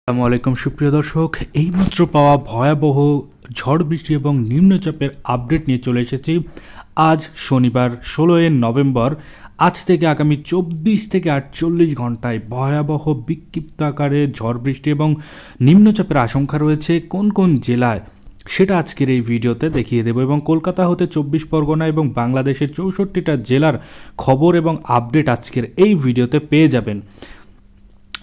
আসসালামু আলাইকুম সুপ্রিয় দর্শক, এইমাত্র পাওয়া ভয়াবহ ঝড় বৃষ্টি এবং নিম্নচাপের আপডেট নিয়ে চলে এসেছি। আজ শনিবার 16 নভেম্বর। আজ থেকে আগামী 24 থেকে 48 ঘন্টায় ভয়াবহ বিক্ষিপ্ত আকারে ঝড় বৃষ্টি এবং নিম্নচাপের আশঙ্কা রয়েছে কোন কোন জেলায়, সেটা আজকের এই ভিডিওতে দেখিয়ে দেব। এবং কলকাতা হতে 24 পরগনা এবং বাংলাদেশের 64টা জেলার খবর এবং আপডেট আজকের এই ভিডিওতে পেয়ে যাবেন।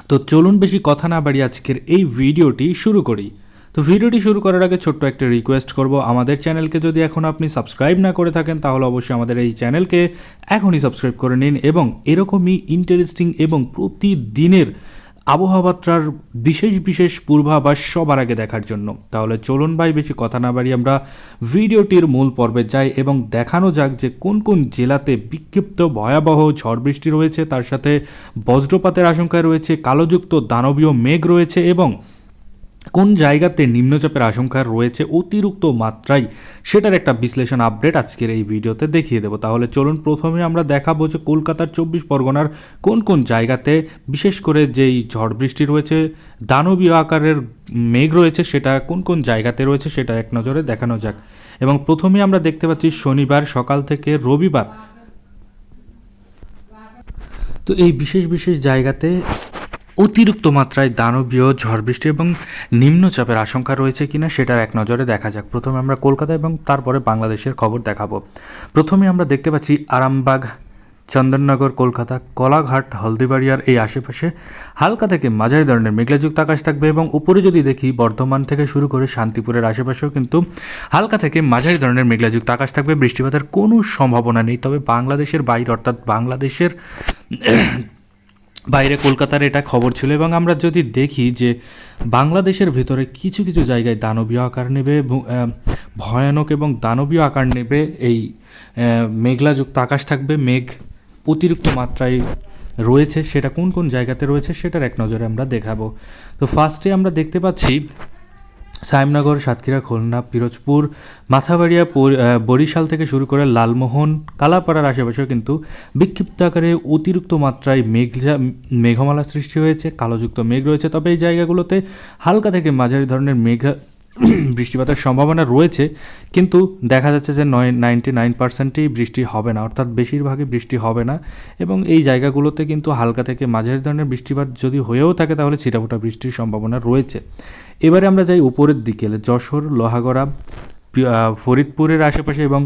তো চলুন বেশি কথা না বাড়িয়ে আজকের এই ভিডিওটি শুরু করি। তো ভিডিওটি শুরু করার আগে ছোট্ট একটা রিকোয়েস্ট করব, আমাদের চ্যানেলকে যদি এখন আপনি সাবস্ক্রাইব না করে থাকেন তাহলে অবশ্যই আমাদের এই চ্যানেলকে এখনই সাবস্ক্রাইব করে নিন এবং এরকমই ইন্টারেস্টিং এবং প্রতিদিনের আবহাওয়ার বিশেষ বিশেষ পূর্বাভাস সবার আগে দেখার জন্য। তাহলে চলুন ভাই বেশি কথা না বাড়িয়ে আমরা ভিডিওটির মূল পর্বে যাই এবং দেখানো যাক যে কোন কোন জেলাতে বিক্ষিপ্ত ভয়াবহ ঝড় বৃষ্টি রয়েছে, তার সাথে বজ্রপাতের আশঙ্কা রয়েছে, কালোযুক্ত দানবীয় মেঘ রয়েছে এবং কোন জায়গাতে নিম্নচাপের আশঙ্কা রয়েছে অতিরিক্ত মাত্রায়, সেটার একটা বিশ্লেষণ আপডেট আজকের এই ভিডিওতে দেখিয়ে দেবো। তাহলে চলুন প্রথমে আমরা দেখাবো যে কলকাতার 24 পরগনার কোন কোন জায়গাতে বিশেষ করে যেই ঝড় বৃষ্টি রয়েছে, দানবীয় আকারের মেঘ রয়েছে, সেটা কোন কোন জায়গাতে রয়েছে সেটা এক নজরে দেখানো যাক। এবং প্রথমে আমরা দেখতে পাচ্ছি শনিবার সকাল থেকে রবিবার, তো এই বিশেষ বিশেষ জায়গাতে অতিরিক্ত মাত্রায় দানবীয় ঝড় বৃষ্টি এবং নিম্নচাপের আশঙ্কা রয়েছে কিনা সেটার এক নজরে দেখা যাক। প্রথমে আমরা কলকাতা এবং তারপরে বাংলাদেশের খবর দেখাবো। প্রথমে আমরা দেখতে পাচ্ছি আরামবাগ, চন্দননগর, কলকাতা, কলাঘাট, হলদিবাড়িয়ার এই আশেপাশে হালকা থেকে মাঝারি ধরনের মেঘলাযুক্ত আকাশ থাকবে এবং উপরে যদি দেখি বর্ধমান থেকে শুরু করে শান্তিপুরের আশেপাশেও কিন্তু হালকা থেকে মাঝারি ধরনের মেঘলাযুক্ত আকাশ থাকবে। বৃষ্টিপাতের কোনো সম্ভাবনা নেই, তবে বাংলাদেশের বাইরে অর্থাৎ বাংলাদেশের বাইরে কলকাতার এটা খবর ছিল। এবং আমরা যদি দেখি যে বাংলাদেশের ভেতরে কিছু কিছু জায়গায় দানবীয় আকার নেবে, ভয়ানক এবং দানবীয় আকার নেবে, এই মেঘলাযুক্ত আকাশ থাকবে, মেঘ অতিরিক্ত মাত্রায় রয়েছে, সেটা কোন কোন জায়গাতে রয়েছে সেটার এক নজরে আমরা দেখাবো। তো ফার্স্টে আমরা দেখতে পাচ্ছি সায়েমনগর, সাতক্ষীরা, খুলনা, পিরোজপুর, মাথাবাড়িয়া, বরিশাল থেকে শুরু করে লালমোহন, কালাপাড়ার আশেপাশেও কিন্তু বিক্ষিপ্ত আকারে অতিরিক্ত মাত্রায় মেঘমালা সৃষ্টি হয়েছে, কালোযুক্ত মেঘ রয়েছে। তবে এই জায়গাগুলোতে হালকা থেকে মাঝারি ধরনের বৃষ্টিপাতের সম্ভাবনা রয়েছে, কিন্তু দেখা যাচ্ছে যে 99%ই বৃষ্টি হবে না, অর্থাৎ বেশিরভাগই বৃষ্টি হবে না। এবং এই জায়গাগুলোতে কিন্তু হালকা থেকে মাঝারি ধরনের বৃষ্টিপাত যদি হয়েও থাকে তাহলে ছিটাফোঁটা বৃষ্টির সম্ভাবনা রয়েছে। এবারে আমরা যাই উপরের দিকে, যশোর, লোহাগড়া, ফরিদপুরের আশেপাশে এবং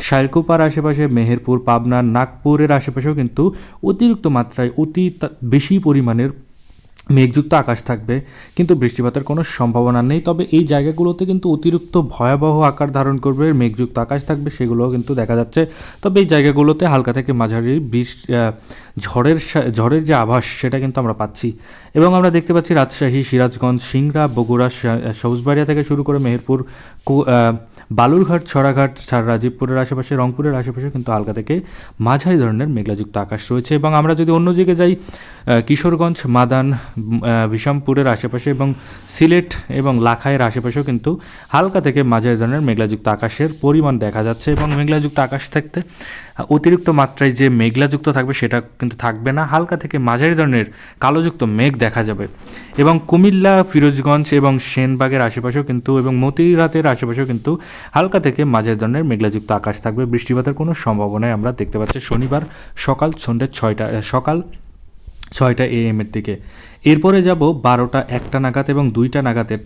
শাইলকুপার আশেপাশে, মেহেরপুর, পাবনা, নাগপুরের আশেপাশেও কিন্তু অতিরিক্ত মাত্রায় বেশি পরিমাণের মেঘযুক্ত আকাশ থাকবে, কিন্তু বৃষ্টিপাতের কোনো সম্ভাবনা নেই। তবে এই জায়গাগুলোতে কিন্তু অতিরিক্ত ভয়াবহ আকার ধারণ করবে, মেঘযুক্ত আকাশ থাকবে, সেগুলোও কিন্তু দেখা যাচ্ছে। তবে এই জায়গাগুলোতে হালকা থেকে মাঝারি ঝড়ের যে আভাস সেটা কিন্তু আমরা পাচ্ছি। এবং আমরা দেখতে পাচ্ছি রাজশাহী, সিরাজগঞ্জ, সিংড়া, বগুড়া, সবুজবাড়িয়া থেকে শুরু করে মেহেরপুর, বালুরঘাট, ছড়াঘাট, রাজীবপুরের আশেপাশে, রংপুরের আশেপাশে কিন্তু হালকা থেকে মাঝারি ধরনের মেঘলাযুক্ত আকাশ রয়েছে। এবং আমরা যদি অন্যদিকে যাই, কিশোরগঞ্জ, মাদান, বিষমপুরের আশেপাশে এবং সিলেট এবং লাখাইয়ের আশেপাশেও কিন্তু হালকা থেকে মাঝারি ধরনের মেঘলাযুক্ত আকাশের পরিমাণ দেখা যাচ্ছে। এবং মেঘলাযুক্ত আকাশ থাকতে অতিরিক্ত মাত্রায় যে মেঘলাযুক্ত থাকবে সেটা কিন্তু থাকবে না, হালকা থেকে মাঝারি ধরনের কালোযুক্ত মেঘ দেখা যাবে। এবং কুমিল্লা, ফিরোজগঞ্জ এবং সেনবাগের আশেপাশেও কিন্তু এবং মতিরাতের আশেপাশেও কিন্তু হালকা থেকে মাঝারি ধরনের মেঘলাযুক্ত আকাশ থাকবে। বৃষ্টিপাতের কোনো সম্ভাবনাই আমরা দেখতে পাচ্ছি শনিবার সন্ধ্যে 6টা AM এর দিকে। এরপরে যাব 12টা, 1টা নাগাদ এবং 2টা নাগাদের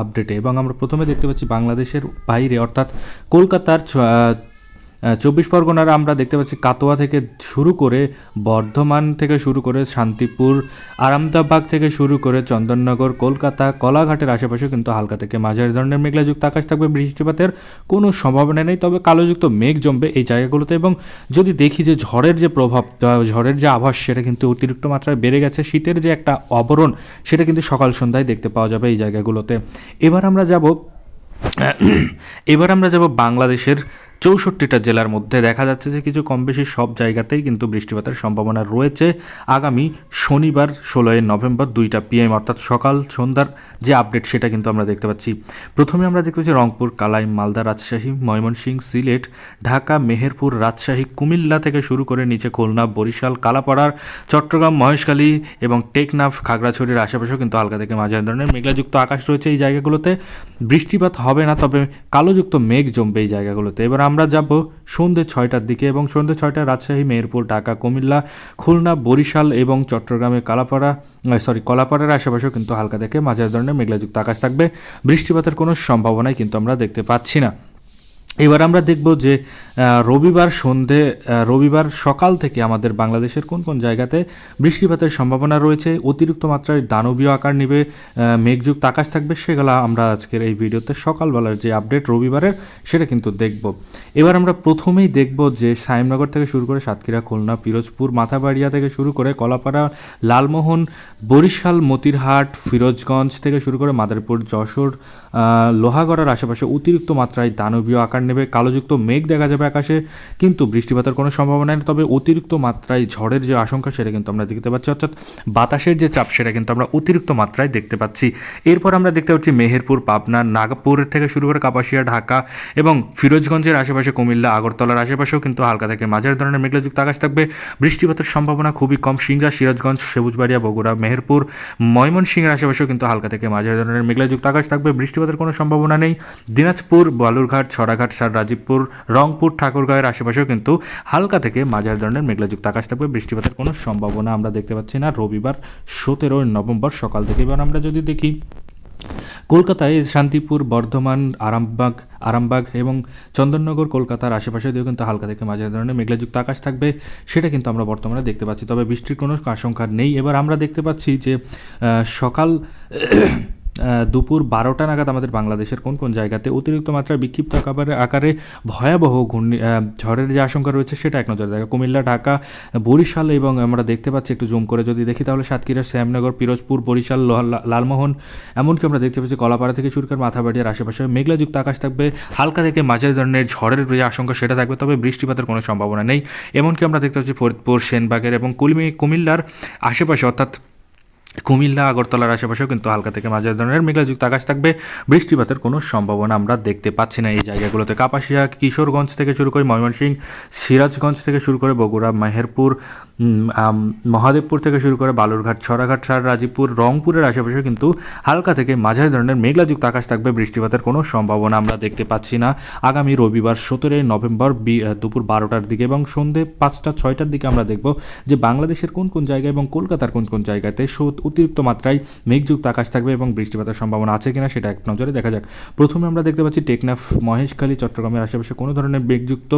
আপডেটে। এবং আমরা প্রথমে দেখতে পাচ্ছি বাংলাদেশের বাইরে অর্থাৎ কলকাতার 24 পরগনার আমরা দেখতে পাচ্ছি কাটোয়া থেকে শুরু করে বর্ধমান থেকে শুরু করে শান্তিপুর, আরামদাবাগ থেকে শুরু করে চন্দননগর, কলকাতা, কলাঘাটের আশেপাশে কিন্তু হালকা থেকে মাঝারি ধরনের মেঘলাযুক্ত আকাশ থাকবে, বৃষ্টিপাতের কোনো সম্ভাবনা নেই, তবে কালোযুক্ত মেঘ জমবে এই জায়গাগুলোতে। এবং যদি দেখি যে ঝড়ের যে প্রভাব, ঝড়ের যে আভাস সেটা কিন্তু অতিরিক্ত মাত্রায় বেড়ে গেছে, শীতের যে একটা আবরণ সেটা কিন্তু সকাল সন্ধ্যায় দেখতে পাওয়া যাবে এই জায়গাগুলোতে। এবার আমরা যাব বাংলাদেশের 64টা জেলার মধ্যে দেখা যাচ্ছে যে কিছু কম বেশি সব জায়গাতেই কিন্তু বৃষ্টিপাতের সম্ভাবনা রয়েছে আগামী শনিবার 16 নভেম্বর 2টা PM অর্থাৎ সকাল সন্ধ্যার যে আপডেট সেটা কিন্তু আমরা দেখতে পাচ্ছি। প্রথমে আমরা দেখতে পাচ্ছি রংপুর, কালাই, মালদা, রাজশাহী, ময়মনসিংহ, সিলেট, ঢাকা, মেহেরপুর, রাজশাহী, কুমিল্লা থেকে শুরু করে নিচে খুলনা, বরিশাল, কালাপাড়ার, চট্টগ্রাম, মহেশখালী এবং টেকনাফ, খাগড়াছড়ির আশেপাশেও কিন্তু হালকা থেকে মাঝারি ধরনের মেঘলাযুক্ত আকাশ রয়েছে। এই জায়গাগুলোতে বৃষ্টিপাত হবে না, তবে কালোযুক্ত মেঘ জমবে এই জায়গাগুলোতে। এবার আমরা যাব সন্ধ্যে 6টার দিকে এবং সন্ধ্যে 6টায় রাজশাহী, মেহেরপুর, ঢাকা, কুমিল্লা, খুলনা, বরিশাল এবং চট্টগ্রামের কলাপাড়ার আশেপাশেও কিন্তু হালকা থেকে মাঝারি ধরনের মেঘলাযুক্ত আকাশ থাকবে। বৃষ্টিপাতের কোনো সম্ভাবনাই কিন্তু আমরা দেখতে পাচ্ছি না। এবার আমরা দেখব যে রবিবার সকাল থেকে আমাদের বাংলাদেশের কোন কোন জায়গাতে বৃষ্টিপাতের সম্ভাবনা রয়েছে, অতিরিক্ত মাত্রায় দানবীয় আকার নেবে, মেঘযুক্ত আকাশ থাকবে, সেগুলো আমরা আজকের এই ভিডিওতে সকালবেলার যে আপডেট রবিবারের সেটা কিন্তু দেখব। এবার আমরা প্রথমেই দেখব যে সাইমনগর থেকে শুরু করে সাতক্ষীরা, খুলনা, পিরোজপুর, মাথাবাড়িয়া থেকে শুরু করে কলাপাড়া, লালমোহন, বরিশাল, মতিরহাট, ফিরোজগঞ্জ থেকে শুরু করে মাদারীপুর, যশোর, লোহাগড়ার আশেপাশে অতিরিক্ত মাত্রায় দানবীয় আকার নেবে, কালোযুক্ত মেঘ দেখা যাবে আকাশে, কিন্তু বৃষ্টিপাতের কোনো সম্ভাবনা নেই। তবে অতিরিক্ত মাত্রায় ঝড়ের যে আশঙ্কা সেটা কিন্তু আমরা দেখতে পাচ্ছি, অর্থাৎ বাতাসের যে চাপ সেটা কিন্তু আমরা অতিরিক্ত মাত্রায় দেখতে পাচ্ছি। এরপর আমরা দেখতে পাচ্ছি মেহেরপুর, পাবনা, নাগপুর থেকে শুরু করে কাপাসিয়া, ঢাকা এবং ফিরোজগঞ্জের আশেপাশে, কুমিল্লা, আগরতলার আশেপাশেও কিন্তু হালকা থেকে মাঝারি ধরনের মেঘলাযুক্ত আকাশ থাকবে। বৃষ্টিপাতের সম্ভাবনা খুবই কম। সিংড়া, সিরাজগঞ্জ, সবুজবাড়িয়া, বগুড়া, মেহেরপুর, ময়মনসিংহের আশেপাশেও কিন্তু হালকা থেকে মাঝারি ধরনের মেঘলাযুক্ত আকাশ থাকবে। বৃষ্টিপাতের কোনো সম্ভাবনা নেই। দিনাজপুর, বালুরঘাট, ছড়াঘাট, রাজীবপুর, রংপুর, ঠাকুরগাঁওয়ের আশেপাশেও কিন্তু হালকা থেকে মাঝারি ধরনের মেঘলাযুক্ত আকাশ থাকবে। বৃষ্টিপাতের কোনো সম্ভাবনা আমরা দেখতে পাচ্ছি না রবিবার 17 নভেম্বর সকাল থেকে। এবার আমরা যদি দেখি কলকাতায় শান্তিপুর, বর্ধমান, আরামবাগ এবং চন্দননগর, কলকাতার আশেপাশে দিয়েও কিন্তু হালকা থেকে মাঝারি ধরনের মেঘলাযুক্ত আকাশ থাকবে, সেটা কিন্তু আমরা বর্তমানে দেখতে পাচ্ছি, তবে বৃষ্টির কোনো আশঙ্কা নেই। এবার আমরা দেখতে পাচ্ছি যে সকাল দুপুর 12টা নাগাদ আমাদের বাংলাদেশের কোন কোন জায়গাতে অতিরিক্ত মাত্রায় বিক্ষিপ্ত আকারে ভয়াবহ ঝড়ের যে আশঙ্কা রয়েছে সেটা এক নজরে দেখা। কুমিল্লা, ঢাকা, বরিশাল এবং আমরা দেখতে পাচ্ছি একটু জুম করে যদি দেখি তাহলে সাতক্ষীরা, শ্যামনগর, পিরোজপুর, বরিশাল, লালমোহন, এমনকি আমরা দেখতে পাচ্ছি কলাপাড়া থেকে শুরু করে মাথাবাড়িয়ার আশেপাশে মেঘলাযুক্ত আকাশ থাকবে। হালকা থেকে মাঝারি ধরনের ঝড়ের যে আশঙ্কা সেটা থাকবে, তবে বৃষ্টিপাতের কোনো সম্ভাবনা নেই। এমনকি আমরা দেখতে পাচ্ছি ফরিদপুর, সেনবাগের এবং কুমিল্লার আশেপাশে, অর্থাৎ কুমিল্লা, আগরতলার আশেপাশেও কিন্তু হালকা থেকে মাঝারি ধরনের মেঘলাযুক্ত আকাশ থাকবে। বৃষ্টিপাতের কোনো সম্ভাবনা আমরা দেখতে পাচ্ছি না এই জায়গাগুলোতে। কাপাসিয়া, কিশোরগঞ্জ থেকে শুরু করে ময়মনসিংহ, সিরাজগঞ্জ থেকে শুরু করে বগুড়া, মেহেরপুর, মহাদেবপুর থেকে শুরু করে বালুরঘাট, ছড়াঘাট, রাজীবপুর, রংপুরের আশেপাশে কিন্তু হালকা থেকে মাঝারি ধরনের মেঘলাযুক্ত আকাশ থাকবে। বৃষ্টিপাতের কোনো সম্ভাবনা আমরা দেখতে পাচ্ছি না আগামী রবিবার 17 নভেম্বর দুপুর 12টার দিকে এবং সন্ধ্যে 5টা-6টার দিকে আমরা দেখব যে বাংলাদেশের কোন কোন জায়গায় এবং কলকাতার কোন কোন জায়গাতে অতিরিক্ত মাত্রায় মেঘযুক্ত আকাশ থাকবে এবং বৃষ্টিপাতের সম্ভাবনা আছে কিনা সেটা এক নজরে দেখা যাক। প্রথমে আমরা দেখতে পাচ্ছি টেকনাফ, মহেশখালী, চট্টগ্রামের আশেপাশে কোনো ধরনের মেঘযুক্ত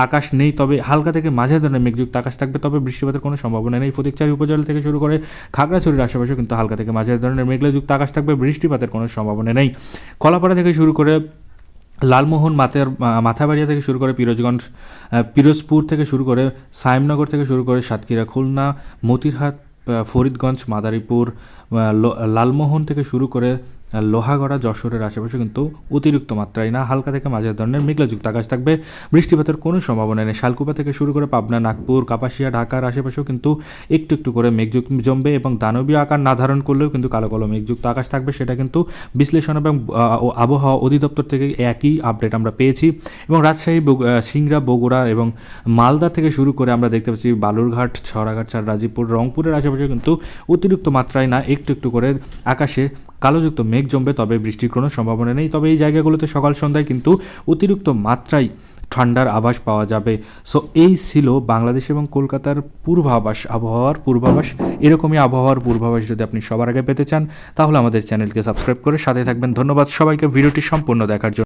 আকাশ নেই, তবে হালকা থেকে মাঝারি ধরনের মেঘযুক্ত আকাশ থাকবে, তবে বৃষ্টিপাতের কোনো সম্ভাবনা নেই। ফটিকছড়ি উপজেলা থেকে শুরু করে খাগড়াছড়ির আশেপাশে কিন্তু হালকা থেকে মাঝারি ধরনের মেঘলাযুক্ত আকাশ থাকবে, বৃষ্টিপাতের কোনো সম্ভাবনা নেই। কলাপাড়া থেকে শুরু করে লালমোহন, মাথাবাড়িয়া থেকে শুরু করে পিরোজপুর থেকে শুরু করে সাইমনগর থেকে শুরু করে সাতক্ষীরা, খুলনা, মতিরহাট, ফরিদগঞ্জ, মাদারীপুর, লালমোহন থেকে শুরু করে লোহাগড়া, যশোরের আশেপাশে কিন্তু অতিরিক্ত মাত্রায় না, হালকা থেকে মাঝারি ধরনের মেঘলাযুক্ত আকাশ থাকবে। বৃষ্টিপাতের কোনো সম্ভাবনা নেই। শালকুপা থেকে শুরু করে পাবনা, নাগপুর, কাপাসিয়া, ঢাকার আশেপাশেও কিন্তু একটু একটু করে মেঘযুক্ত জমবে এবং দানবীয় আকার না ধারণ করলেও কিন্তু কালো কালো মেঘযুক্ত আকাশ থাকবে, সেটা কিন্তু বিশ্লেষণ এবং আবহাওয়া অধিদপ্তর থেকে একই আপডেট আমরা পেয়েছি। এবং রাজশাহী, সিংড়া, বগুড়া এবং মালদা থেকে শুরু করে আমরা দেখতে পাচ্ছি বালুরঘাট, ছড়াঘাট, রাজীবপুর, রংপুরের আশেপাশে কিন্তু অতিরিক্ত মাত্রায় না, একটু একটু করে আকাশে কালোযুক্ত মেঘ জমবে, তবে বৃষ্টির কোনো সম্ভাবনা নেই। তবে এই জায়গাগুলোতে সকাল সন্ধ্যায় কিন্তু অতিরিক্ত মাত্রায় ঠান্ডার আভাস পাওয়া যাবে। সো এই ছিল বাংলাদেশ এবং কলকাতার আবহাওয়ার পূর্বাভাস। এরকমই আবহাওয়ার পূর্বাভাস যদি আপনি সবার আগে পেতে চান তাহলে আমাদের চ্যানেলকে সাবস্ক্রাইব করে সাথে থাকবেন। ধন্যবাদ সবাইকে ভিডিওটি সম্পূর্ণ দেখার জন্য।